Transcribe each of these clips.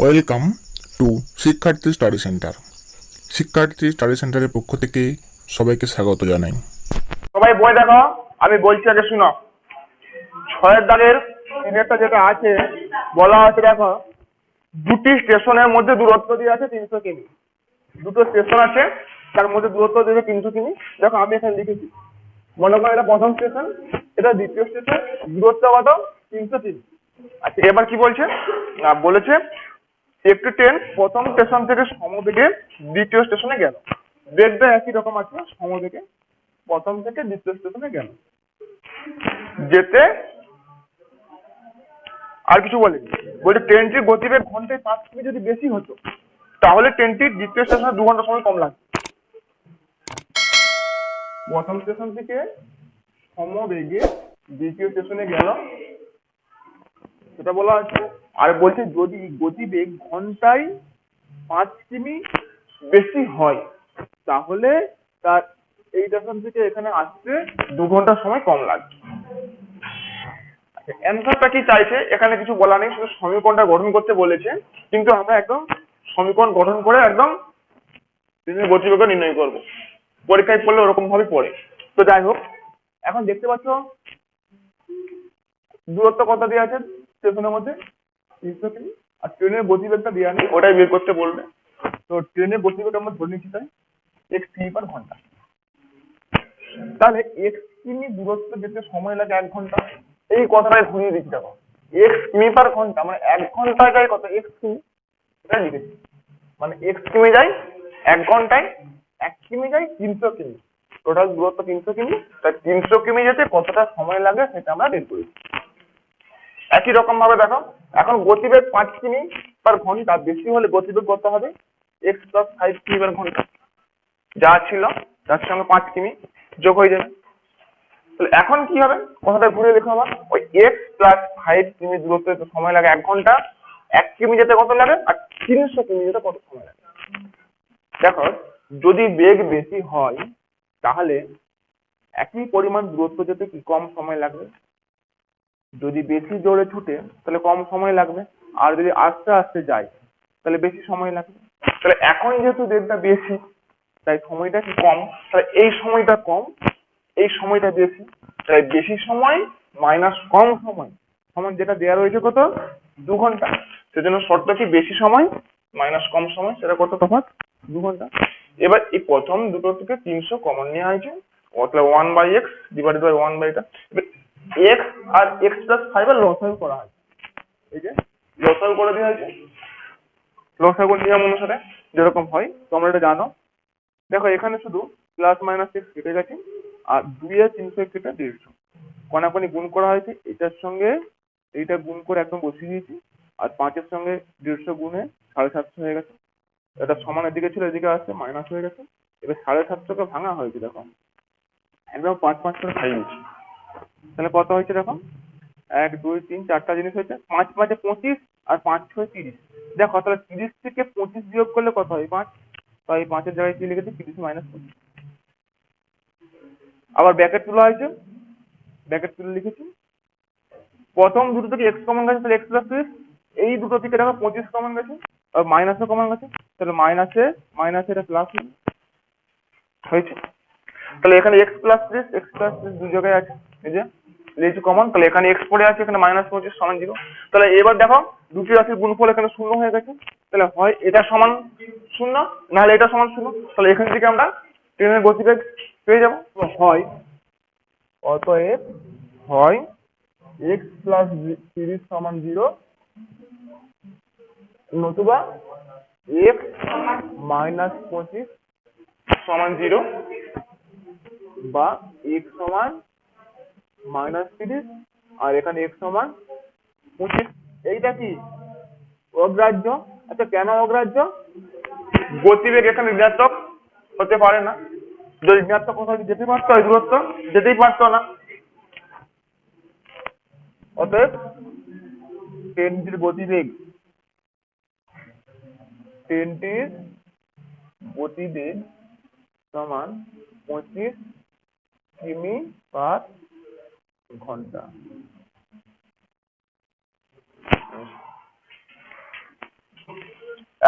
Welcome to শিক্ষার্থী study centre. শিক্ষার্থী study সেন্টারের পক্ষ থেকে সবাইকে স্বাগত জানাই। সবাই বই দেখো, আমি বলছি আগে শুনো। ছয়ের দাগের তিনেরটা যেটা আছে বলা আছে দেখো, দুটি স্টেশনের মধ্যে দূরত্ব দিয়ে আছে 300 কিমি। দুটো স্টেশন আছে, তার মধ্যে দূরত্ব দিয়ে 300 কিমি। দেখো আমি এখানে লিখেছি, মনে করো এটা প্রথম স্টেশন, এটা দ্বিতীয় স্টেশন, দূরত্ব কত? 300 কিমি। আচ্ছা এবার কি বলছে না, বলেছে একটি ট্রেন প্রথম স্টেশন থেকে সমবেগে দ্বিতীয় স্টেশনে গেল। বেগটা একই রকম আছে, সমবেগে প্রথম থেকে দ্বিতীয় স্টেশনে গেল। যেতে আর কিছু বলেনি, বলছে ট্রেনটির গতিবেগ ঘন্টায় 5 কিমি যদি বেশি হতো তাহলে ট্রেনটির দ্বিতীয় স্টেশনে 2 ঘন্টা সময় কম লাগবে। প্রথম স্টেশন থেকে সমবেগে দ্বিতীয় স্টেশনে গেল, সেটা বলা আছে। আর বলছে যদি গতিবেগ ঘন্টায় 5 কিমি বেশি হয় তাহলে তার এই স্টেশন থেকে এখানে আসতে 2 ঘন্টা সময় কম লাগবে। অ্যান্সারটা কি চাইছে এখানে কিছু বলা নেই, শুধু সমীকরণটা গঠন করতে বলেছে। কিন্তু আমরা একদম সমীকরণ গঠন করে একদম ট্রেনের গতিবেগ নির্ণয় করব। পরীক্ষায় পড়লে ওরকম ভাবে পড়ে। তো যাই হোক, এখন দেখতে পাচ্ছ দূরত্ব কত দেওয়া আছে স্টেশনের মধ্যে? 300 কিমি। আর ট্রেনের গতিবেগটা দেওয়া নেই, ওটাই বের করতে বলবে। তো ট্রেনের গতিবেগ আমরা ধরে নিচ্ছি তাই x কিমি/ঘন্টা। তাহলে x কিমি দূরত্ব যেতে সময় লাগে 1 ঘন্টা। এই কথাটাই ঘুরিয়ে দিচ্ছি দেখো, x কিমি/ঘন্টা মানে 1 ঘন্টায় যায় কত? x কিমি। এটা লিখেছি, মানে x কিমি যায় 1 ঘন্টায়, 1 কিমি যায় 300 কিমি। টোটাল দূরত্ব 300 কিমি, তাই 300 কিমি যেতে কতটা সময় লাগে সেটা আমরা বের করেছি। একই রকম ভাবে দেখো, এখন গতিবেগ 5 কিমি/ঘন্টা বেশি হলে গতিবেগ কত হবে? x+5 কিমি/ঘন্টা। যা ছিল তার সঙ্গে 5 কিমি যোগ হয়ে যাবে। তাহলে এখন কি হবে, কথাটা ঘুরে লেখা আবার, ওই x+5 কিমি দূরত্ব যেতে সময় লাগে 1 ঘন্টা, 1 কিমি যেতে কত লাগে, আর 300 কিমি যেতে কত সময় লাগে। দেখো যদি বেগ বেশি হয় তাহলে একই পরিমাণ দূরত্ব যেতে কি কম সময় লাগবে? যদি বেশি জোরে ছুটে তাহলে কম সময় লাগবে, আর যদি আস্তে আস্তে যায় তাহলে বেশি সময় লাগবে। তাহলে এখন যেহেতু বেগটা বেশি তাই সময়টা কি কম, তাহলে এই সময়টা কম, এই সময়টা বেশি, তাই বেশি সময় মাইনাস কম সময় সমান যেটা দেওয়া রয়েছে কত? 2 ঘন্টা। সেজন্য শর্ত কি, বেশি সময় মাইনাস কম সময়, সেটা কত তফাৎ? 2 ঘন্টা। এবার এই প্রথম দুটো থেকে 300 কমন নেওয়া হয়েছে, অর্থাৎ 1/x/1/এটা। এবার এক্স আর x+5 এর লসাগু করা হয়, এই যে লসাগু করে দেওয়া হয়েছে। লসাগুর নিয়ম অনুসারে যেরকম হয় তোমরা এটা জানো। দেখো এখানে শুধু +-x কেটে গেছে, আর 2 আর 300 কেটে 150 কোনাকুনি গুণ করা হয়েছে। এটার সঙ্গে এইটা গুণ করে একদম বসিয়ে দিয়েছি, আর 5-এর সঙ্গে 150 গুণে 750 হয়ে গেছে। এটা সমানের দিকে ছিল, এদিকে আসছে মাইনাস হয়ে গেছে। এবার 750কে ভাঙা হয়েছে, দেখো একদম 5-5 করে খাইয়ে দিচ্ছি। তাহলে কত হয়েছে দেখো, 1 2 3 4টা জিনিস হয়েছে। 5-5 25 আর 5 6 30। দেখো তাহলে 30 থেকে 25 বিয়োগ করলে কত হয়? 5। তাই 5-এর জায়গায় কি লিখেছি? 30-25। আবার ব্র্যাকেট তোলা হয়েছে, ব্র্যাকেট তুলে লিখেছি। প্রথম দুটো থেকে এক্স কমন গেছে, তাহলে x+30। এই দুটো থেকে দেখো 25 কমন গেছে, আর মাইনাসও কমন গেছে, তাহলে মাইনাসে মাইনাসে এটা প্লাস হয়েছে। তাহলে এখানে x+30 দুই জায়গায় আছে, এই যে লিখছি কমন। তাহলে এখানে x পড়ে আছে, এখানে -25 সমান 0। তাহলে এবার দেখো দুটি রাশির গুণফল এখানে 0 হয়ে গেছে। তাহলে হয় এটা সমান 0, নাহলে এটা সমান 0। তাহলে এখান থেকে আমরা ট্রেনের গতিবেগ পেয়ে যাবো। হয় অতএব হয় x+30 সমান 0, নতুবা x-25 সমান 0, বা x সমান -30 আর এখানে x সমান 25। এইটা কি অগ্রাহ্য? আচ্ছা কেন অগ্রাহ্য? গতিবেগ এখানে ঋণাত্মক হতে পারে না। যদি ঋণাত্মক কোথাও যেতে পারতো, এই দূরত্ব যেতেই পারতো না। অতএব ট্রেনটির গতিবেগ সমান 25 কিমি/ঘন্টা।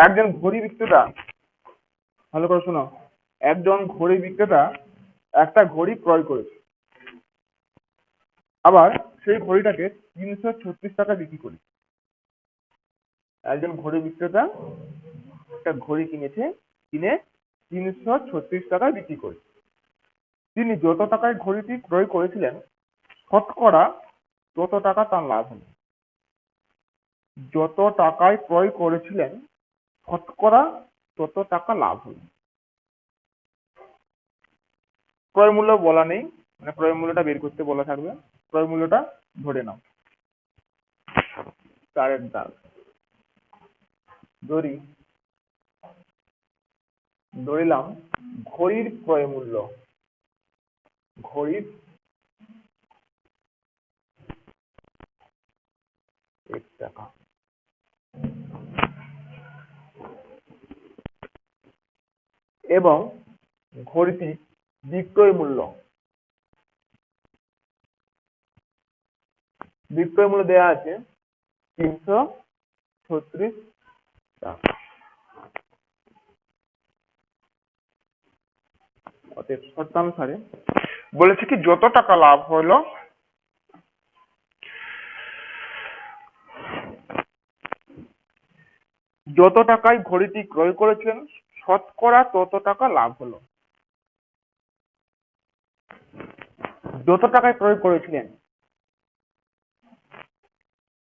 একজন ঘড়ি বিক্রেতা, ভালো করে শোনো, একজন ঘড়ি বিক্রেতা একটা ঘড়ি ক্রয় করেছে, আবার সেই ঘড়িটাকে 336 টাকা বিক্রি করে। একজন ঘড়ি বিক্রেতা একটা ঘড়ি কিনেছে, কিনে 336 টাকায় বিক্রি করে। তিনি যত টাকায় ঘড়িটি ক্রয় করেছিলেন শতকরা তত টাকা তার লাভ হলো। যত টাকায় ক্রয় করেছিলেন শতকরা তত টাকা লাভ হলো। ক্রয় মূল্য বলা নেই, মানে ক্রয় মূল্যটা বের করতে বলা থাকবে, ক্রয় মূল্যটা ধরে নাও। তারের দাগ ধরিলাম ঘড়ির ক্রয় মূল্য, ঘড়ির 1 টাকা, এবং ঘড়িটি বিক্রয় মূল্য, বিক্রয় মূল্য দেওয়া আছে 336 টাকা। অতএব শর্তানুসারে বলেছে কি যত টাকা লাভ হলো যত টাকায় ঘড়িটি ক্রয় করেছিলেন শতকরা তত টাকা লাভ হলো। যত টাকায় ক্রয় করেছিলেন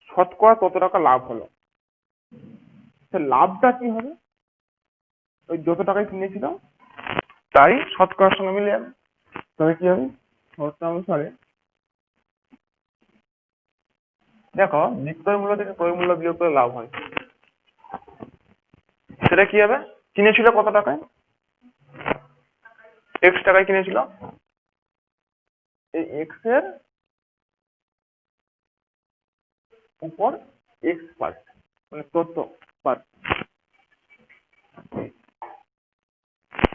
শতকরা তত টাকা লাভ হলো। লাভটা কি হবে? ওই যত টাকায় কিনেছিল তাই শতকরার সঙ্গে মিলে যাবে। তবে কি হবে? শর্তানুসারে দেখো, বিক্রয় মূল্য থেকে ক্রয় মূল্য বিয়োগ করে লাভ হয়। সেটা কি হবে? কিনেছিল কত টাকায়? x টাকায় কিনেছিল, এই x এর উপর x পার্সেন্ট, মানে তত পার্সেন্ট।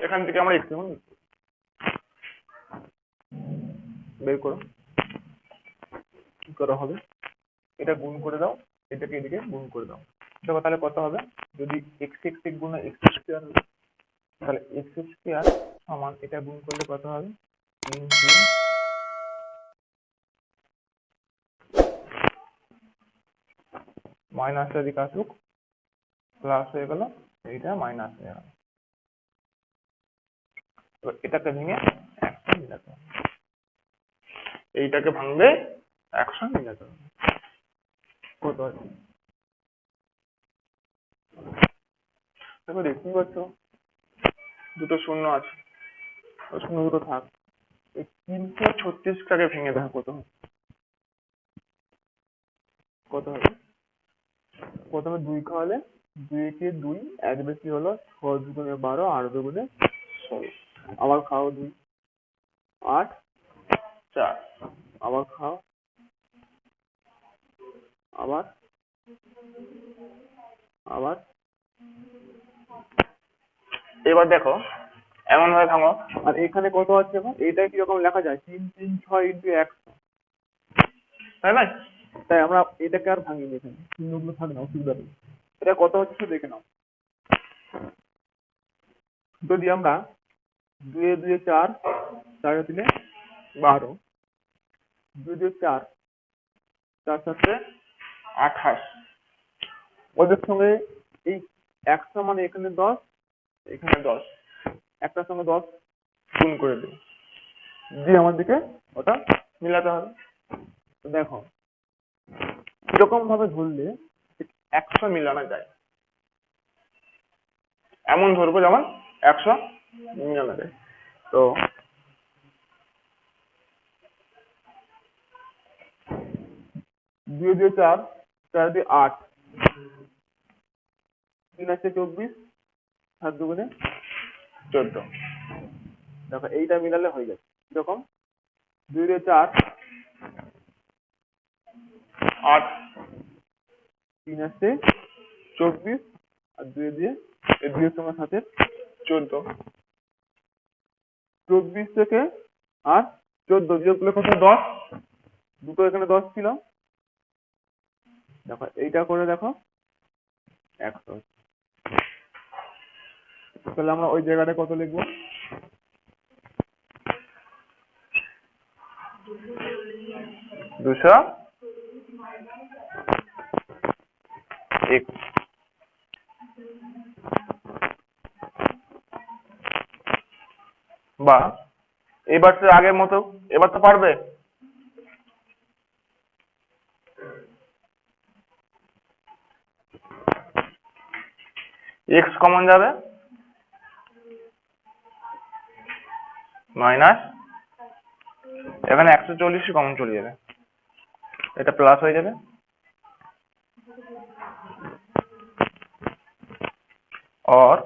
এখান থেকে আমরা x বের করো, কি করা হবে? এটা গুণ করে দাও, এটাকে এদিকে গুণ করে দাও। দেখো তাহলে কত হবে? যদি x গুণ x স্কয়ার হবে, তাহলে x স্কয়ার সমান এটা গুণ করলে কত হবে? 3 মাইনাস এদিকে আসুক, প্লাস হয়ে গেল, এইটা মাইনাস হয়ে গেল। এবার এটাকে ভেঙে 100 মিলাতে হবে, এইটাকে ভাঙবে 100 মিলাতে হবে। কত আছে? দেখো দেখতেই পাচ্ছ দুটো শূন্য আছে, ওই শূন্য দুটো থাক। এই 336টাকে ভেঙে দেখো কত হবে? কত হবে? প্রথমে 2 খাওয়ালে 2 কে 2, 1 বেশি হলো 6 দুগুণে 12, 8 দুগুণে 16। আবার খাও 2, 8, 4, আবার খাও, আবার আবার এবার দেখো এমন ভাবে ভাঙো। আর এখানে কত আছে এখন? এটা কিরকম লেখা যায়? 3 3 6 ইন্টু 100, তাই না? তাই আমরা এটাকে আর ভাঙিনি, এখানে চিহ্নগুলো থাকে না, অসুবিধা নেই। এটা কত হচ্ছে দেখে নাও। যদি আমরা 2 এ 2 4, 4 এ 3 12, 2 2 4, 4 7 28, ওদের সঙ্গে এই 100 মানে এখানে 10, এখানে 10, একটার সঙ্গে 10 গুণ করে দিই, দিয়ে আমাদেরকে ওটা মিলাতে হবে। দেখো কিরকম ভাবে ধরলে 100 মিলানো যায়, এমন ধরবো যেমন 100 মিলানো যায়। তো 2 2 4, 4 2 8, 3 আছে 24, 7 দুগুণে 14। দেখো এইটা মিলালে হয়ে যাবে কিরকম? 2 2 4, 8, 3 আছে 24, আর 2 দিয়ে এই 2 এর সঙ্গে 7 এর 14। 24 থেকে আর 14 বিয়োগ করলে কত? 10, দুটো এখানে 10 ছিল। দেখো এইটা করে দেখো 100। তাহলে আমরা ওই জায়গাটায় কত লিখবো? 200 x বা এবার তো আগের মতো, এবার তো পারবে। x কমন যাবে, মাইনাস এখানে 140 কমন চলে যাবে, এটা প্লাস হয়ে যাবে, और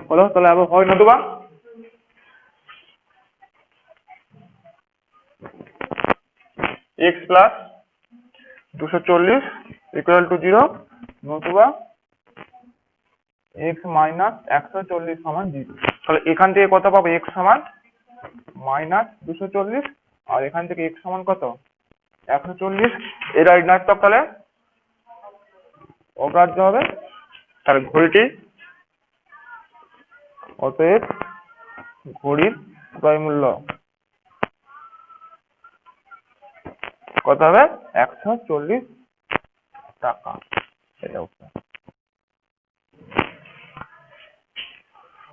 হলো, তাহলে আবার হয় না তো বা x প্লাস 240 ইকুয়াল টু 0 নতুবা x মাইনাস 140 সমান 0। তাহলে এখান থেকে কত পাবো? x সমান মাইনাস 240 আর এখান থেকে x সমান কত? 140। এটা ঋণাত্মক, তাহলে অগ্রাহ্য হবে। তাহলে ঘড়িটি, অতএব ঘড়ির ক্রয় মূল্য কত হবে? 140 টাকা। এটা উত্তর।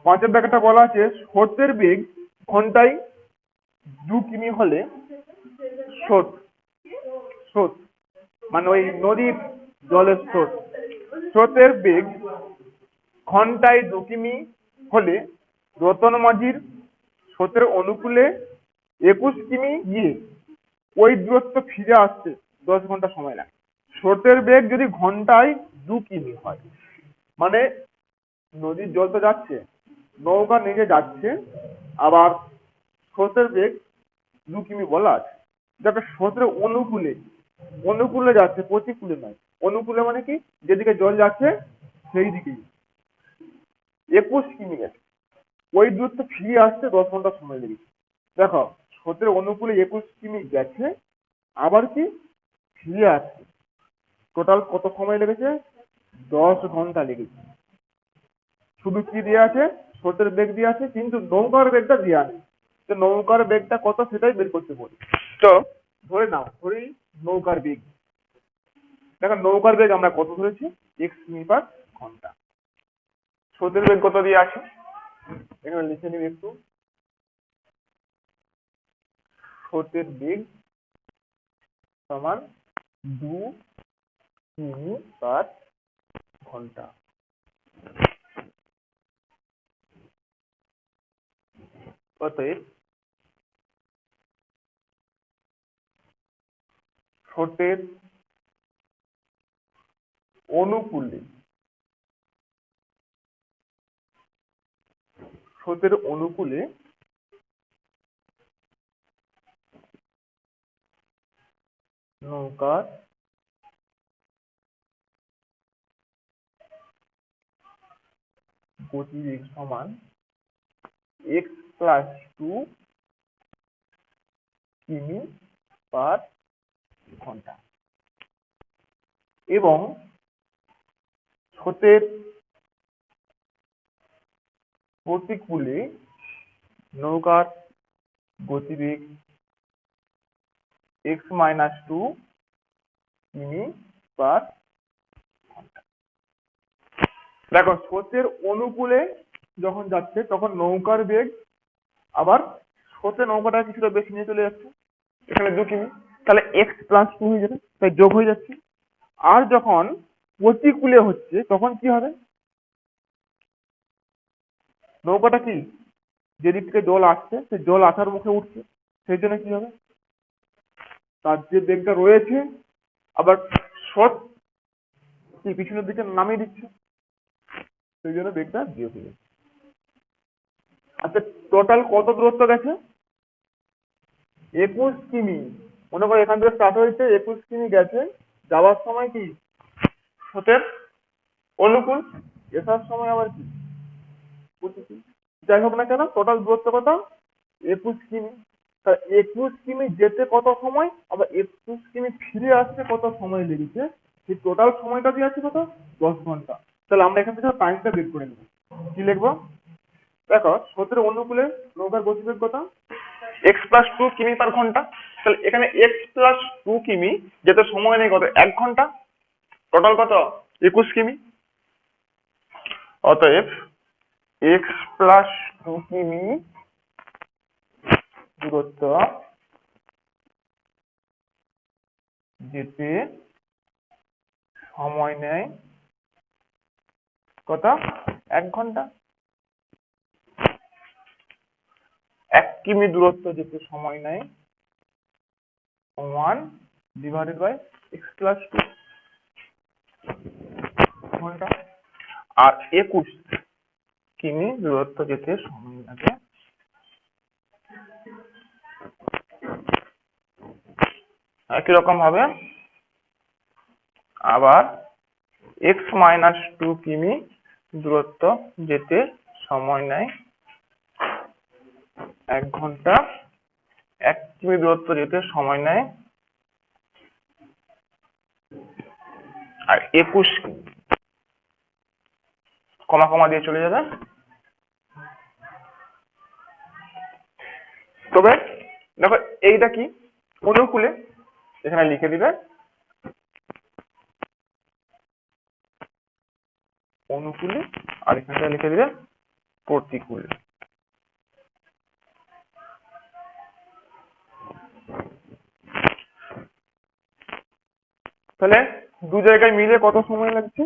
পাঁচের দাগটা বলা আছে স্রোতের বেগ ঘন্টায় 2 কিমি হলে স্রোত, স্রোত মানে ওই নদীর জলের স্রোত, স্রোতের বেগ ঘন্টায় 2 কিমি হলে রতন মাঝির স্রোতের অনুকূলে 21 কিমি গিয়ে ওই দূরত্ব ফিরে আসতে 10 ঘন্টা সময় লাগে। স্রোতের বেগ যদি ঘন্টায় 2 কিমি হয়, মানে নদীর জল তো যাচ্ছে, নৌকা নিচে যাচ্ছে, আবার স্রোতের বেগ 2 কিমি বলা আছে, যাতে স্রোতের অনুকূলে, অনুকূলে যাচ্ছে, প্রতিকূলে নয়। অনুকূলে মানে কি? যেদিকে জল যাচ্ছে সেই দিকেই। 21 কিমি গেছে, ওই দূরত্ব ফিরে আসতে 10 ঘন্টা সময় লেগেছে। দেখো, স্রোতের অনুকূলে 21 কিমি গেছে, আবার কি ফিরে আসছে, টোটাল কত সময় লেগেছে? 10 ঘন্টা লেগেছে। শুধু কি দিয়ে আছে? স্রোতের বেগ দিয়ে আছে, কিন্তু নৌকার বেগটা দেওয়া নেই। তো নৌকার বেগটা কত সেটাই বের করতে বলি। তো ধরে নাও, ধরি নৌকার বেগ, দেখো নৌকার বেগ আমরা কত ধরেছি? x কিমি পার ঘন্টা। স্রোতের বেগ কত দিয়ে আছে? এখানে লিখে নিবি একটু, স্রোতের বেগ সমান 2 কিমি পার ঘন্টা। অতএব স্রোতের অনুকূলে, স্রোতের অনুকূলে নৌকার গতিবেগ সমান x প্লাস 2 কিমি পার ঘন্টা, এবং স্রোতের প্রতিকূলে নৌকার গতিবেগ x মাইনাস 2 কিমি পার ঘন্টা। দেখো, স্রোতের অনুকূলে যখন যাচ্ছে তখন নৌকার বেগ, আবার স্রোতে নৌকাটা কিছুটা বেশি নিয়ে চলে যাচ্ছে, এখানে 2 কিমি, তাহলে x প্লাস 2 হয়ে যাবে, তাই যোগ হয়ে যাচ্ছে। আর যখন প্রতিকূলে হচ্ছে তখন কি হবে? নৌকাটা কি, যেদিক থেকে জল আসছে সেই জল আসার মুখে উঠছে, সেই জন্য কি হবে? তার যে বেগটা রয়েছে, আবার স্রোত কি পিছনের দিকে নামিয়ে দিচ্ছে, সেই জন্য বেগটা বিয়োগ হয়ে যাচ্ছে। আচ্ছা, টোটাল কত দূরত্ব গেছে? 21 কিমি। মনে করো এখান থেকে স্টার্ট হয়েছে, 21 কিমি গেছে, যাওয়ার সময় কি স্রোতের অনুকূল, আসার সময় আবার কি প্রতিকূল। যাই হোক না কেন, টোটাল দূরত্ব কত? 21 কিমি। তা 21 কিমি যেতে কত সময় আবার 21 কিমি ফিরে আসতে কত সময় লেগেছে, সেই টোটাল সময়টা দিয়ে আছে কত, 10 ঘন্টা। তাহলে আমরা এখান থেকে টাইমটা বের করে নেবো। কি লিখবো? দেখো স্রোতের অনুকূলে নৌকার গতিবেগ কত, x+2 কিমি/ঘন্টা। তাহলে এখানে x+2 কিমি যেতে সময় নেই কত, 1 ঘন্টা। টোটাল কত, 21 কিমি। অতএব x+2 কিমি দূরত্ব যেতে সময় নেয় কত, 1 ঘন্টা। 1 কিমি দূরত্ব যেতে সময় নেয় 1/x+2 ঘন্টা। আর 21 কিমি দূরত্ব যেতে সময় লাগে একই রকম হবে। আবার x-2 কিমি দূরত্ব যেতে সময় নেয় 1 ঘন্টা। 1 কিমি দূরত্ব যেতে সময় নেয় আর 21 কমা কমা দিয়ে চলে যাবে। তবে দেখো এইটা কি, অনুকূলে এখানে লিখে দিবে অনুকূলে, আর এখানটা লিখে দিবে প্রতিকূলে। তাহলে দু জায়গায় মিলে কত সময় লাগছে,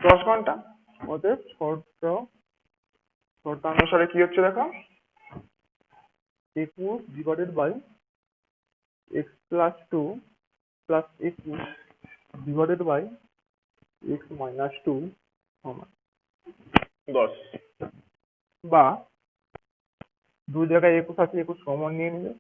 10 ঘন্টা। অতএব শর্তানুসারে কি হচ্ছে দেখো, 21/x+2 + 21/x-2 সমান 10। বা দু জায়গায় 21 আছে, 21 কমন নিয়ে নিলে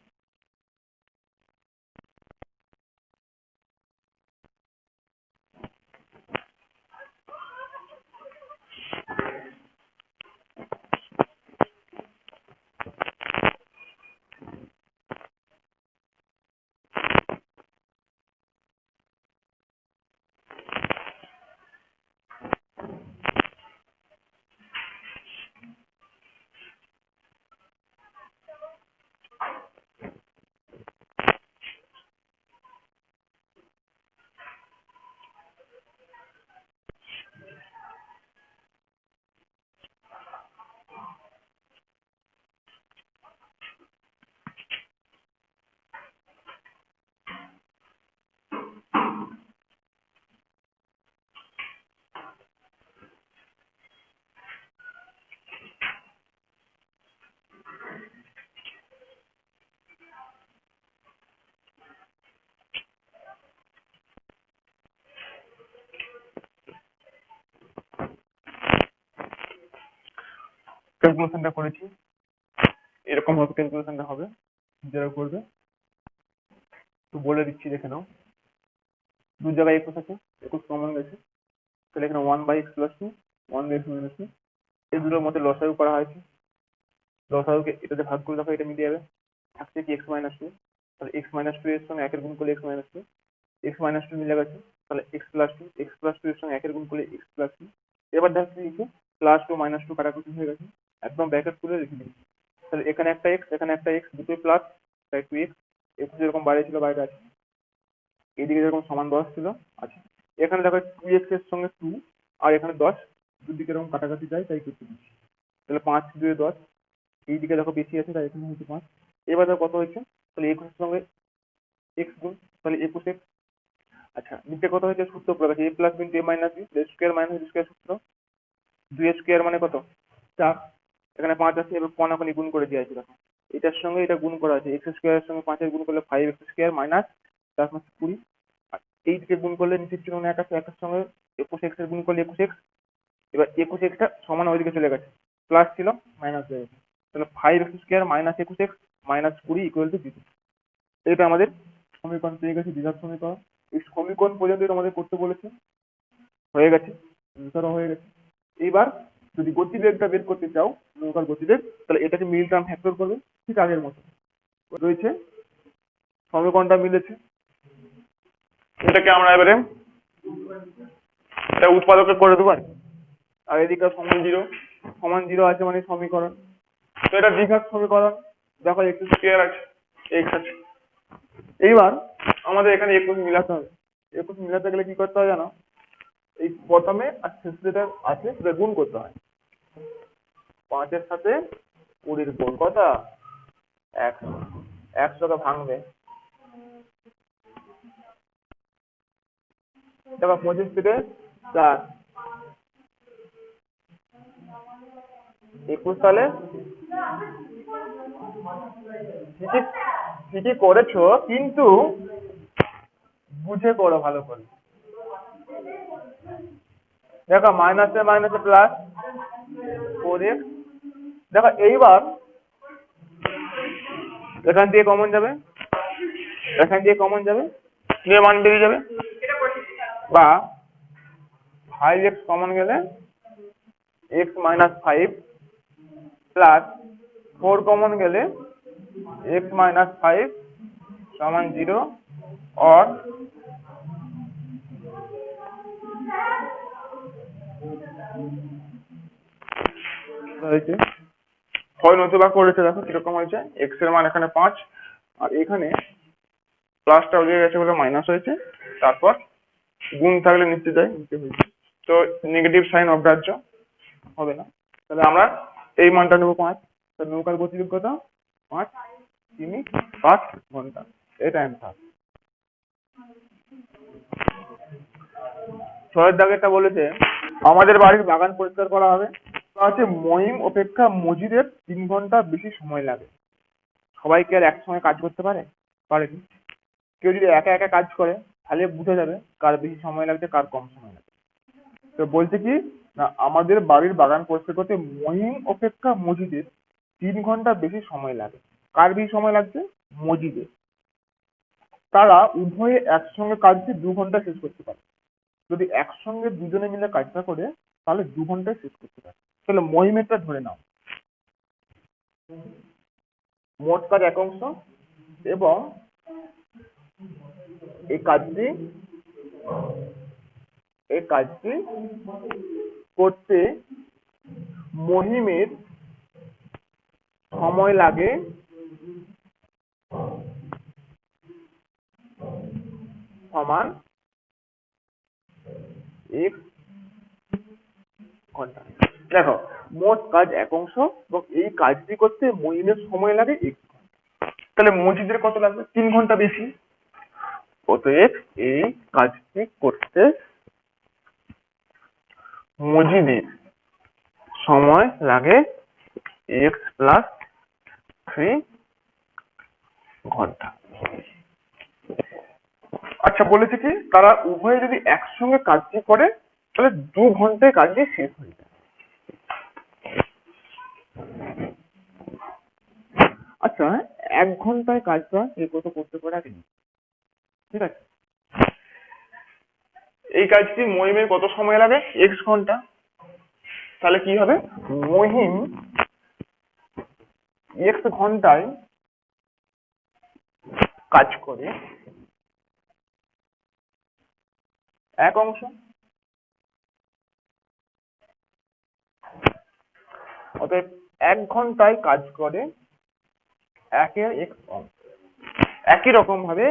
ক্যালকুলেশনটা করেছি, এরকম ভাবে ক্যালকুলেশনটা হবে যারা করবে। তো বলে দিচ্ছি, দেখে নাও। দু জায়গায় 21 আছে, 21 কমন গেছে, তাহলে এখানে 1/x+2 1/x-2 এই দুটোর মধ্যে লসাগু করা হয়েছে। লসাগুকে এটাতে ভাগ করে দেখো, এটা মিলিয়ে যাবে। থাকছে কি x-2, তাহলে x-2 এর সঙ্গে 1 গুণ করলে x-2, x-2 মিলে গেছে, তাহলে x+2 এর সঙ্গে 1 গুণ করলে x+2। এবার দেখো কি লিখে, +2 -2 কাটাকুটি হয়ে গেছে, একদম ব্র্যাকেট খুলে লিখে দিচ্ছি। তাহলে এখানে একটা x, এখানে একটা x, দুটোই প্লাস, তাই 2x। 21 যেরকম বাইরে ছিল বাইরে আছে, এইদিকে যেরকম সমান 10 ছিল আছে। এখানে দেখো 2x এর সঙ্গে 2 আর এখানে 10, দুদিকে এরকম কাটাকাটি যায় তাই করতে দিচ্ছি। তাহলে 5 2 10, এইদিকে দেখো বেশি আছে তাই এখানে হচ্ছে 5। এবার দেখো কত হয়েছে, তাহলে 21 এর সঙ্গে x গুণ, তাহলে 21x। আচ্ছা, নিচে কত হয়েছে, সূত্র পড়ে গেছে, a প্লাস বিন a minus B square minus B square সূত্র। 2 স্কোয়ার মানে কত, 4। এখানে 5 আছে, এবার কোনাকুনি গুণ করে দেওয়া আছে দেখো, এটার সঙ্গে এটা গুণ করা আছে, এক্স স্কোয়ারের সঙ্গে 5 এর গুণ করলে 5x² মাইনাস 4 আর এইদিকে গুণ করলে নিচের চিহ্ন 1 আছে, 1 এর সঙ্গে 21x এর গুণ করলে 21x। এবার 21x টা সমান ওইদিকে চলে গেছে, প্লাস ছিল মাইনাস হয়ে গেছে, তাহলে 5x² minus 21x minus 20 equal to 0। এটা আমাদের সমীকরণ পেয়ে গেছে, দ্বিঘাত সমীকরণ। এই সমীকরণ পর্যন্ত আমাদের করতে বলেছে, হয়ে গেছে, অ্যান্সারও হয়ে গেছে। এইবার যদি গতিবেগটা বের করতে চাও, নৌকার গতিবেগ, তাহলে এটাকে মিল টার্ম ফ্যাক্টর করবে। ঠিক আগের মতো রয়েছে, সমীকরণটা মিলেছে। এটাকে আমরা এবারে এটা উৎপাদকে করে দেবো, আর এদিকে সমান জিরো আছে মানে সমীকরণ। তো এটা দ্বিঘাত সমীকরণ। দেখো একটু স্কয়ার আছে, এক্স আছে। এইবার আমাদের এখানে 21 মিলাতে হবে। 21 মিলাতে গেলে কি করতে হয় জানো? এই প্রথমে আর শেষ যেটা আছে সেটা গুণ করতে হয়। 5-এর সাথে 20 গুণ কত? 100। 100কে ভাঙবে, দেখো 25 থেকে 4, 21 সালে ঠিকই করেছো, কিন্তু বুঝে করো ভালো করে। দেখো মাইনাসে মাইনাসে প্লাস 4x। দেখো এইবার এখান দিয়ে কমন যাবে, নিয়ে মান বেরিয়ে যাবে, বা 5x কমন গেলে x মাইনাস 5 প্লাস 4 কমন গেলে x মাইনাস 5 সমান 0, অর হয়েছে হয় নতুবা করেছে। দেখো কিরকম হয়েছে, x এর মান এখানে 5, আর এখানে প্লাসটা উঠে গেছে বলে মাইনাস হয়েছে, তারপর গুণ থাকলে নিচে যায়, নিচে হয়েছে। তো নেগেটিভ সাইন অগ্রাহ্য হবে না। তাহলে আমরা এই মানটা নেবো 5। তাহলে নৌকার গতিবেগ কত? 5 কিমি পার ঘন্টা। এটা অ্যান্সার। 6 দাগেরটা বলেছে আমাদের বাড়ির বাগান পরিষ্কার করা হবে, আছে মহিম অপেক্ষা মজিদের 3 ঘন্টা বেশি সময় লাগে। সবাই কি আর একসঙ্গে কাজ করতে পারেনি? কেউ যদি একা একা কাজ করে তাহলে বুঝে যাবে কার বেশি সময় লাগছে, কার কম সময় লাগছে। তো বলছে কি না, আমাদের বাড়ির বাগান পরিষ্কার করতে মহিম অপেক্ষা মজিদের 3 ঘন্টা বেশি সময় লাগে। কার বেশি সময় লাগছে? মজিদের। তারা উভয়ে একসঙ্গে কাজটি 2 ঘন্টা শেষ করতে পারে। যদি একসঙ্গে দুজনে মিলে কাজটা করে তাহলে 2 ঘন্টায় শেষ করতে পারে। তাহলে মহিমেরটা ধরে নাও, মোট কাজ 1 অংশ, এবং এই কাজটি করতে মহিমের সময় লাগে সমান 1 ঘন্টা। দেখো মোট কাজ 1 অংশ এবং এই কাজটি করতে মহিমের সময় লাগে 1 ঘন্টা। তাহলে মজিদের কত লাগবে? 3 ঘন্টা বেশি। অতএব এই কাজটি করতে মজিদের সময় লাগে x প্লাস 3 ঘন্টা। আচ্ছা বলেছে কি তারা উভয়ে যদি একসঙ্গে কাজটি করে তাহলে 2 ঘন্টায় কাজটি শেষ হয়ে যায়। আচ্ছা 1 ঘন্টায় কাজটা কে কত করতে পারে আগে, ঠিক আছে? এই কাজটি মহিমের কত সময় লাগে? x ঘন্টা। তাহলে কি হবে? মহিম x ঘন্টায় কাজ করে 1 অংশ, অতএব 1 ঘন্টায় কাজ করে 1-এর x অংশ। একই রকম ভাবে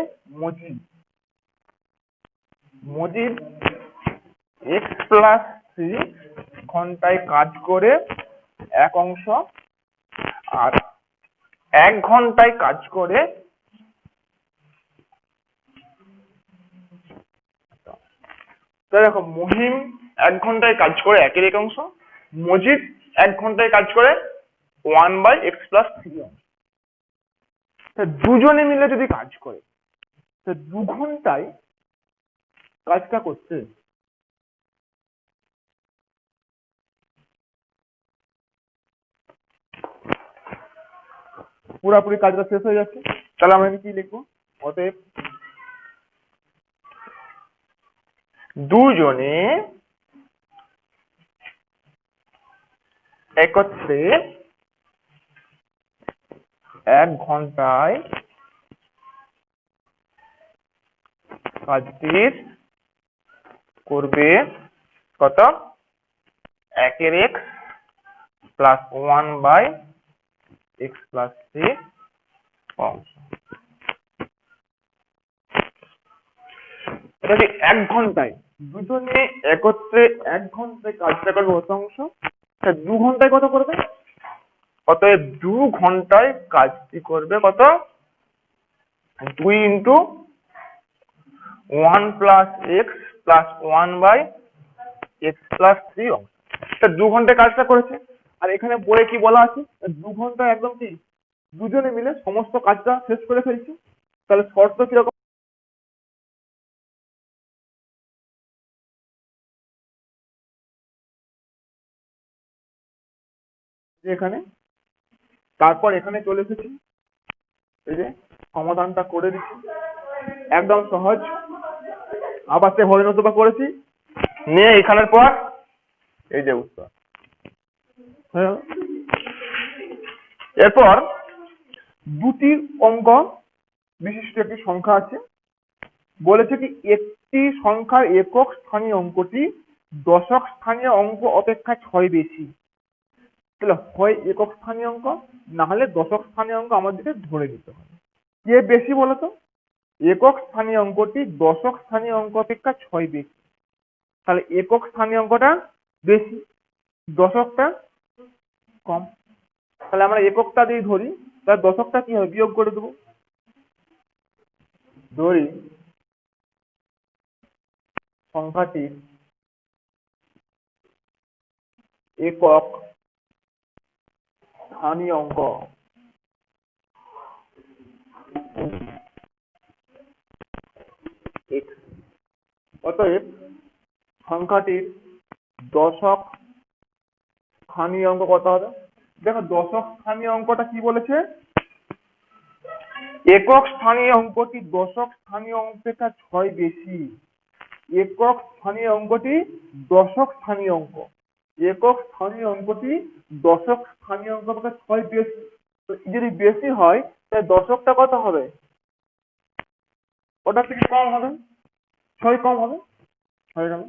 মজিদ x প্লাস 3 ঘন্টায় কাজ করে 1 অংশ, আর 1 ঘন্টায় কাজ করে দেখো মহিম 1 ঘন্টায় কাজ করে 1-এর 1 অংশ, মজিদ 1 ঘন্টায় কাজ করে 1/x প্লাস 3 অংশ। দুজনে মিলে যদি কাজ করে 2 ঘন্টায় কাজটা করতে পুরাপুরি কাজটা শেষ হয়ে যাচ্ছে। তাহলে আমরা কি লিখবো? অতএব দুজনে একত্রে 1 ঘন্টায় কাজটি করবে কত 1 এর x প্লাস 1/x প্লাস 3 অংশ। এটা কি 1 ঘন্টায় দুজনে একত্রে 1 ঘন্টায় কাজটা করবে কত অংশ? 2 ঘন্টায় কত করবে? অতএব 2 ঘন্টায় কাজটি করবে কত 2 into 1 plus x plus 1/x plus 3 অংশ। 2 ঘন্টায় কাজটা করেছে। আর এখানে বইয়ে কি বলা আছে 2 ঘন্টায় একদম কি দুজনে মিলে সমস্ত কাজটা শেষ করে ফেলছে। তাহলে শর্ত কিরকম? এখানে তারপর এখানে চলে এসেছি, এই যে সমাধানটা করে দিচ্ছি একদম সহজ। আবার সে হরে নতুবা করেছি নিয়ে এখানের পর এই যে উত্তর। এরপর দুটি অঙ্ক বিশিষ্ট একটি সংখ্যা আছে। বলেছে কি একটি সংখ্যার একক স্থানীয় অঙ্কটি দশক স্থানীয় অঙ্ক অপেক্ষা 6 বেশি। তাহলে হয় একক স্থানীয় অঙ্ক না হলে দশক স্থানীয় অঙ্ক আমাদেরকে ধরে দিতে হবে। কে বেশি বলতো? একক স্থানীয় অঙ্কটি দশক স্থানীয় অঙ্ক অপেক্ষা 6 বেশি। তাহলে একক স্থানীয় অঙ্কটা বেশি, দশকটা কম। তাহলে আমরা এককটা দিয়ে ধরি, তাহলে দশকটা কি হবে বিয়োগ করে দেবো। ধরি সংখ্যাটির একক স্থানীয় অঙ্ক x। অতএব সংখ্যাটির দশক স্থানীয় অঙ্ক কত হবে? দেখো দশক স্থানীয় অঙ্কটা কি বলেছে, একক স্থানীয় অঙ্কটি দশক স্থানীয় অঙ্ক অপেক্ষা 6 বেশি। একক স্থানীয় অঙ্কটি দশক স্থানীয় অঙ্ক, একক স্থানীয় অঙ্কটি দশক স্থানীয় অঙ্ক অপেক্ষা 6 বেশি। তো যদি বেশি হয় তাহলে দশকটা কত হবে? ওটা থেকে কম হবে, 6 কম হবে, হয়ে গেল।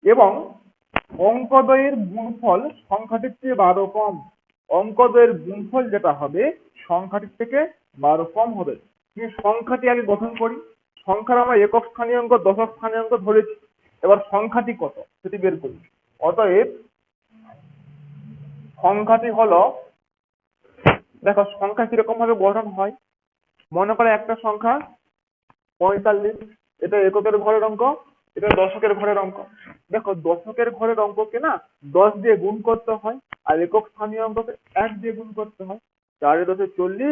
এবং অঙ্কদ্বয়ের গুণফল সংখ্যাটির চেয়ে 12 কম। অঙ্কদ্বয়ের গুণফল যেটা হবে সংখ্যাটির থেকে 12 কম হবে। কিন্তু সংখ্যাটি আগে গঠন করি। সংখ্যার আমরা একক স্থানীয় অঙ্ক দশক স্থানীয় অঙ্ক ধরেছি, এবার সংখ্যাটি কত সেটি বের করি। অতএব সংখ্যাটি হলো, দেখো সংখ্যা কিরকম ভাবে গঠন হয়। মনে করে একটা সংখ্যা 45, এটা এককের ঘরের অঙ্ক, এটা দশকের ঘরের অঙ্ক। দেখো দশকের ঘরের অঙ্ককে না 10 দিয়ে গুণ করতে হয়, আর একক স্থানীয় অঙ্ককে 1 দিয়ে গুণ করতে হয়। 4 এ 10 40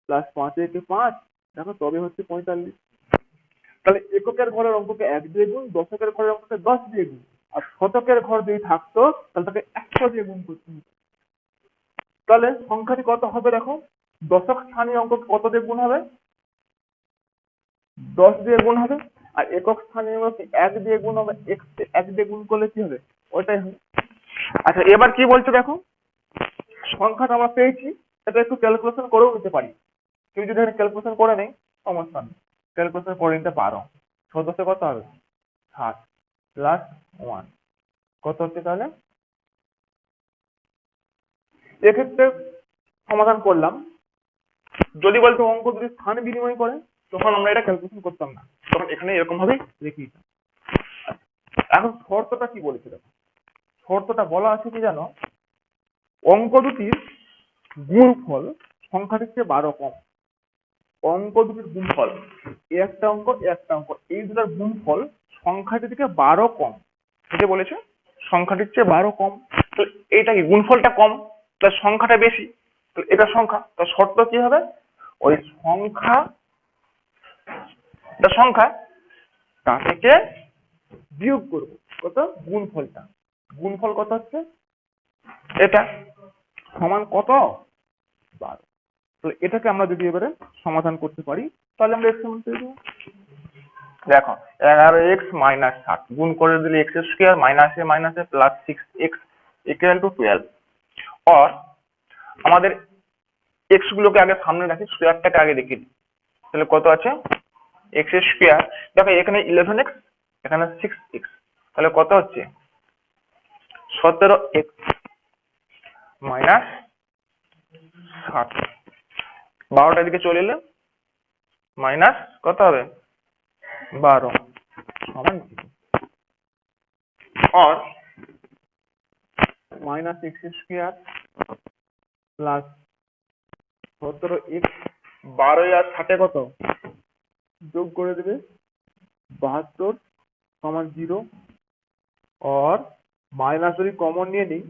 প্লাস 5 এ 5, দেখো তবে হচ্ছে 45। তাহলে এককের ঘরের অঙ্ককে 1 দিয়ে গুণ, দশকের ঘরের অঙ্ককে 10 দিয়ে গুণ, আর শতকের ঘর যদি থাকতো তাহলে তাকে 100 দিয়ে গুণ করতে হতো। তাহলে সংখ্যাটি কত হবে দেখো, দশক স্থানীয় অঙ্ক কত দিয়ে গুণ হবে? 10 দিয়ে গুণ হবে। আর একক স্থানীয় অঙ্ক 1 দিয়ে গুণ হবে, 1 দিয়ে গুণ করলে কি হবে? ওটাই হবে। আচ্ছা এবার কি বলছো দেখো, সংখ্যাটা আমরা পেয়েছি, এটা একটু ক্যালকুলেশন করেও নিতে পারি। কেউ যদি এখানে ক্যালকুলেশন করে নেই সমস্যা নেই, ক্যালকুলেশন করে নিতে পারো। 14 কত হবে? 7 প্লাস 1 কত হচ্ছে তাহলে? এক্ষেত্রে সমাধান করলাম। যদি বলতো অঙ্ক যদি স্থান বিনিময় করে তখন আমরা এটা ক্যালকুলেশন করতাম না, তখন এখানে এরকম ভাবে লিখে দিতাম। এখন শর্তটা কি বলেছে দেখো, শর্তটা বলা আছে কি জানো, অঙ্ক দুটির গুণফল সংখ্যাটির চেয়ে 12 কম। অঙ্ক দুটির গুণফল, একটা অঙ্ক একটা অঙ্ক, এই দুটার গুণফল সংখ্যাটি থেকে 12 কম। এটা বলেছে সংখ্যাটির চেয়ে 12 কম। তো এইটা কি গুণফলটা কম, তার সংখ্যাটা বেশি, তো এটা সংখ্যা, তো শর্ত কি হবে, ওই সংখ্যা তা থেকে বিয়োগ করব কত গুণফলটা। গুণফল কত হচ্ছে এটা, সমান কত 12। তো এটাকে আমরা যদি এবারে সমাধান করতে পারি তাহলে আমরা এক্স সমান পেয়ে যাবো। দেখো 11x মাইনাস 7 গুণ করে দিলে x square minus A plus 6x equal to 12। और আমাদের এক্স গুলোকে আগে সামনে রাখি, স্কোয়ারটাকে আগে দেখি। তাহলে কত আছে, এক্স স্কোয়ার, দেখো এখানে 11x, এখানে 6x, তাহলে কত হচ্ছে 17x মাইনাস 7। 12টার দিকে চলে এলে মাইনাস কত হবে 12 সমান और minus x square plus 17x 12 আর 60 কত যোগ করে দেবে 72 সমান 0 और মাইনাস যদি কমন নিয়ে নিই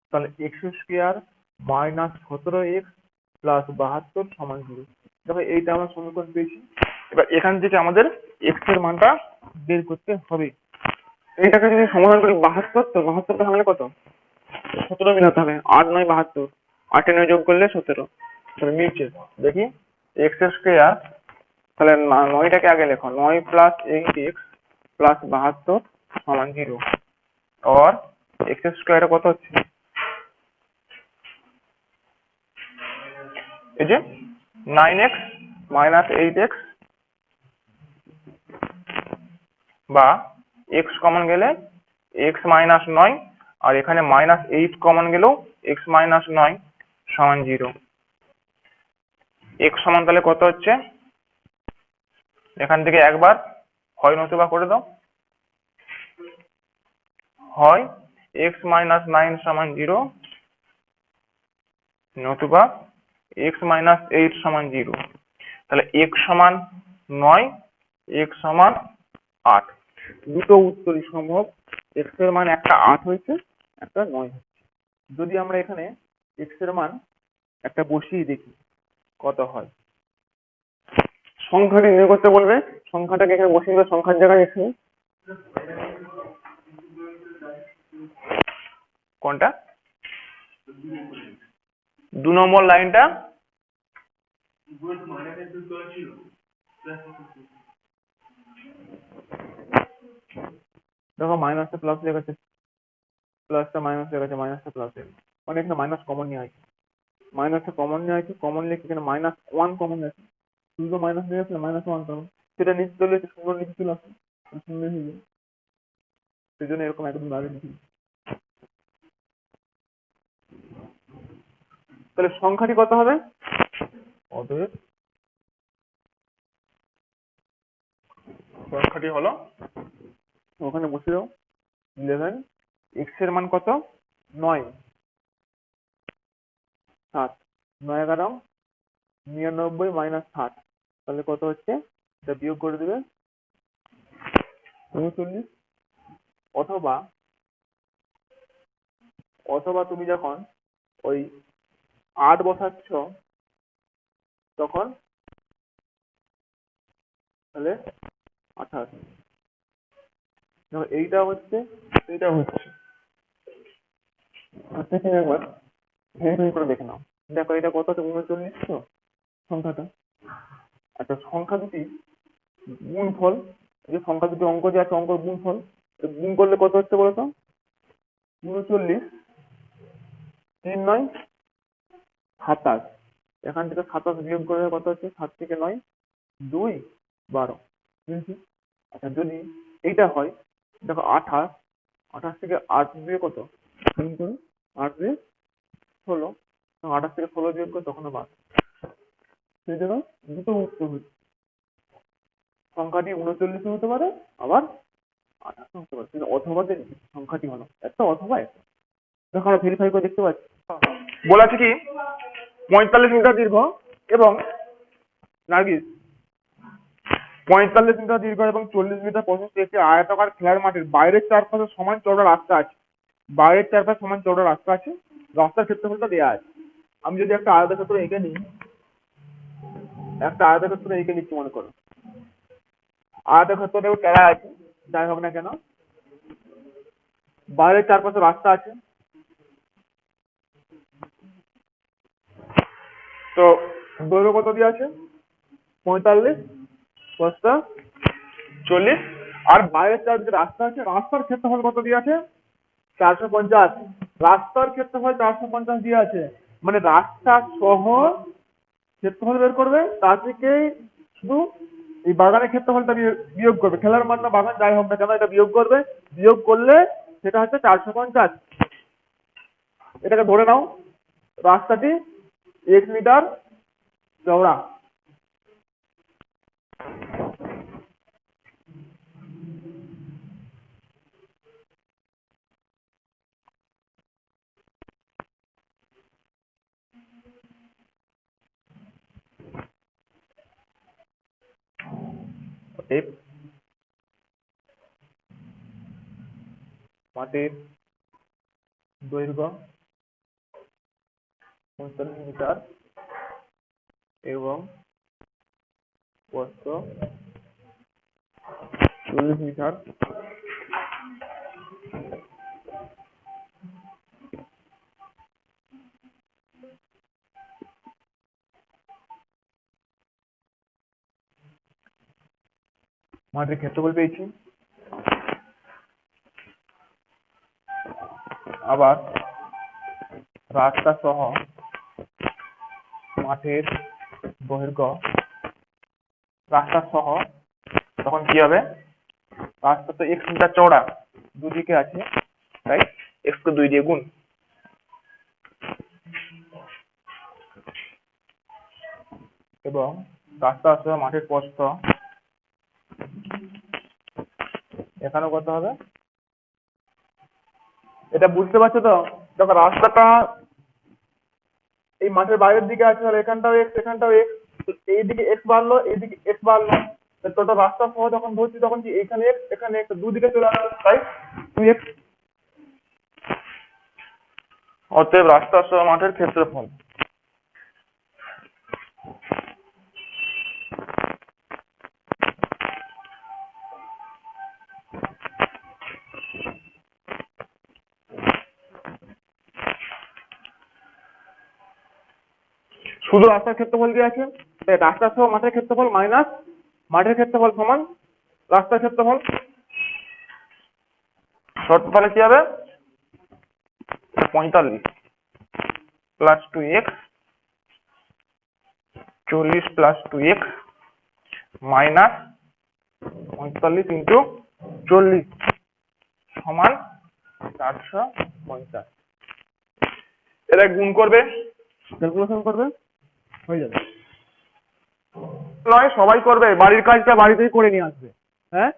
তাহলে x square minus 17x plus 72 সমান 0। দেখো এইটা আমরা সমীকরণ পেয়েছি। এবার এখান থেকে আমাদের এক্স এর মানটা বের করতে হবে। এইটাকে যদি সমাধান করি 72, তো 72 ভাঙলে কত 17 মিলাতে হবে, 8 9 72, 8 এ 9 যোগ করলে 17। তাহলে নিচে দেখি এক্স স্কোয়ার, তাহলে 9টাকে আগে লেখো, 9 প্লাস 8x প্লাস 72 সমান 0 और এক্স স্কোয়ারে কত হচ্ছে এই যে 9x মাইনাস 8x বা x কমন গেলে x মাইনাস 9 আর এখানে মাইনাস 8 কমন গেলেও x মাইনাস 9 সমান 0। x সমান তাহলে কত হচ্ছে, এখান থেকে একবার হয় নতুবা করে দাও, হয় x মাইনাস 9 সমান 0 নতুবা x মাইনাস 8 সমান 0। তাহলে x সমান 9, x সমান 8, দুটো উত্তরই সম্ভব। x এর মান একটা 8 হয়েছে, একটা 9 হচ্ছে। যদি আমরা এখানে x এর মান একটা বসিয়ে দেখি কত হয়, সংখ্যাটি নির্ণয় করতে বলবে, সংখ্যাটাকে এখানে বসিয়ে দেবে সংখ্যার জায়গায় এখানে কোনটা 2 নম্বর লাইনটা দেখো মাইনাসটা প্লাস লেখা, প্লাসটা মাইনাস লেখা আছে, মাইনাসটা প্লাস, মানে এখানে মাইনাস কমন নিয়ে আছে, মাইনাসটা কমন নিয়ে আছে, কমন লিখে এখানে মাইনাস 1 কমন আছে, শুধু মাইনাস নিয়ে আসলে মাইনাস 1 কমন, সেটা নিচে চলে এসে শূন্য নিচে চলে আসে, শূন্য হয়ে যায়, সেই জন্য এরকম একদম আগে লিখি। তাহলে সংখ্যাটি কত হবে, অতএব সংখ্যাটি হলো, ওখানে বসে দাও 11, x এর মান কত 9, 7, 9 11 99 মাইনাস 60, তাহলে কত হচ্ছে, এটা বিয়োগ করে দেবে 39। অথবা অথবা তুমি যখন ওই 8 বসাচ্ছ তখন তাহলে 28, দেখো এইটা হচ্ছে এইটা হচ্ছে, প্রত্যেকদিন একবার ভেরিফাই করে দেখে নাও। দেখো এটা কত হচ্ছে 39 তো সংখ্যাটা, একটা সংখ্যা দুটি গুণফল, এই যে সংখ্যা দুটি অঙ্ক যে আছে অঙ্ক গুণফল, গুণ করলে কত হচ্ছে বলতো 39, 3 9 27, এখান থেকে 27 বিয়োগ করলে কত হচ্ছে 7 থেকে 9 2 12, বুঝেছি। আচ্ছা যদি এইটা হয় দেখো 28, 28 থেকে 8 দিয়ে কত গুণ করো, 8 দিয়ে 16, 28 থেকে 16 বিয়োগ করো তখন 12, সেই জন্য দুটো উত্তর হচ্ছে, সংখ্যাটি 39 হতে পারে আবার 28 হতে পারে, কিন্তু অথবা যে সংখ্যাটি হলো একটা অথবা একটা, দেখো আমরা ভেরিফাই করে দেখতে পাচ্ছি। বলা আছে কি 45 মিটার দীর্ঘ এবং নার্গিস 45 মিটার দীর্ঘ এবং 40 মিটার প্রশস্ত একটি আয়তাকার খেলার মাঠের বাইরের চারপাশে সমান চওড়া রাস্তা আছে, বাইরের চারপাশে সমান চওড়া রাস্তা আছে, রাস্তার ক্ষেত্রফলটা দেওয়া আছে। আমি যদি একটা আয়তক্ষেত্র এঁকে নিই, একটা আয়তক্ষেত্র এঁকে নিচ্ছি মনে করো, আয়তক্ষেত্রটা টেরা আছে, যাই হোক না কেন বাইরের চারপাশে রাস্তা আছে, তো দৈর্ঘ্য কত দিয়ে আছে 45, প্রস্থ 40, আর বাইরের চারদিকে রাস্তা আছে, রাস্তার ক্ষেত্রফল কত দিয়ে আছে 450, রাস্তার ক্ষেত্রফল 450 দিয়ে আছে, মানে রাস্তা সহ ক্ষেত্রফল বের করবে, তা থেকে শুধু এই বাগানের ক্ষেত্রফলটা বিয়োগ করবে, খেলার মাঠ না বাগান যাই হোক না কেন এটা বিয়োগ করবে, বিয়োগ করলে সেটা হচ্ছে 450। এটাকে ধরে নাও রাস্তাটি 1 মিটার চওড়া। মাটির দৈর্ঘ্য 45 মিটার এবং প্রস্থ 40 মিটার। মাঠের ক্ষেত্রফল পেয়েছি। আবার রাস্তা সহ মাঠের দৈর্ঘ্য, রাস্তা সহ তখন কি হবে, রাস্তা তো 1 মিটার চওড়া, দুদিকে আছে তাই x কে 2 দিয়ে গুণ, এবং রাস্তা সহ মাঠের প্রস্থ এখানেও কত হবে, এটা বুঝতে পারছো তো? দেখো রাস্তাটা এই মাঠের বাইরের দিকে আছে, তাহলে এখানটাও x এখানটাও x, এইদিকে x বাড়লো এইদিকে x বাড়লো, টোটাল রাস্তা সহ যখন ধরছি তখন কি এখানে x এখানে x দুদিকে চলে আসবে, তাই 2x। অতএব রাস্তা সহ মাঠের ক্ষেত্রফল শুধু রাস্তার ক্ষেত্রফল কি আছে, রাস্তা সহ মাঠের ক্ষেত্রফল মাইনাস মাঠের ক্ষেত্রফল সমান রাস্তার ক্ষেত্রফল। শর্তফলে কি হবে, 45 plus 2x 40 plus 2x minus 45 into 40 সমান 450। এটা গুণ করবে, ক্যালকুলেশন করবে, হয়ে যাবে। নয় সবাই করবে, বাড়ির কাজটা বাড়িতেই করে নিয়ে আসবে। হ্যাঁ,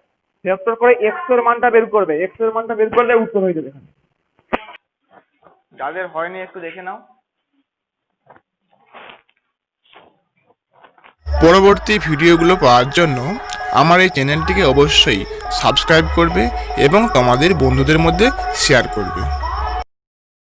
ফ্যাক্টর করে x এর মানটা বের করবে, x এর মানটা বের করলে উত্তর হয়ে যাবে। এখানে যাদের হয়নি একটু দেখে নাও। পরবর্তী ভিডিওগুলো পাওয়ার জন্য আমার এই চ্যানেলটিকে অবশ্যই সাবস্ক্রাইব করবে এবং তোমাদের বন্ধুদের মধ্যে শেয়ার করবে।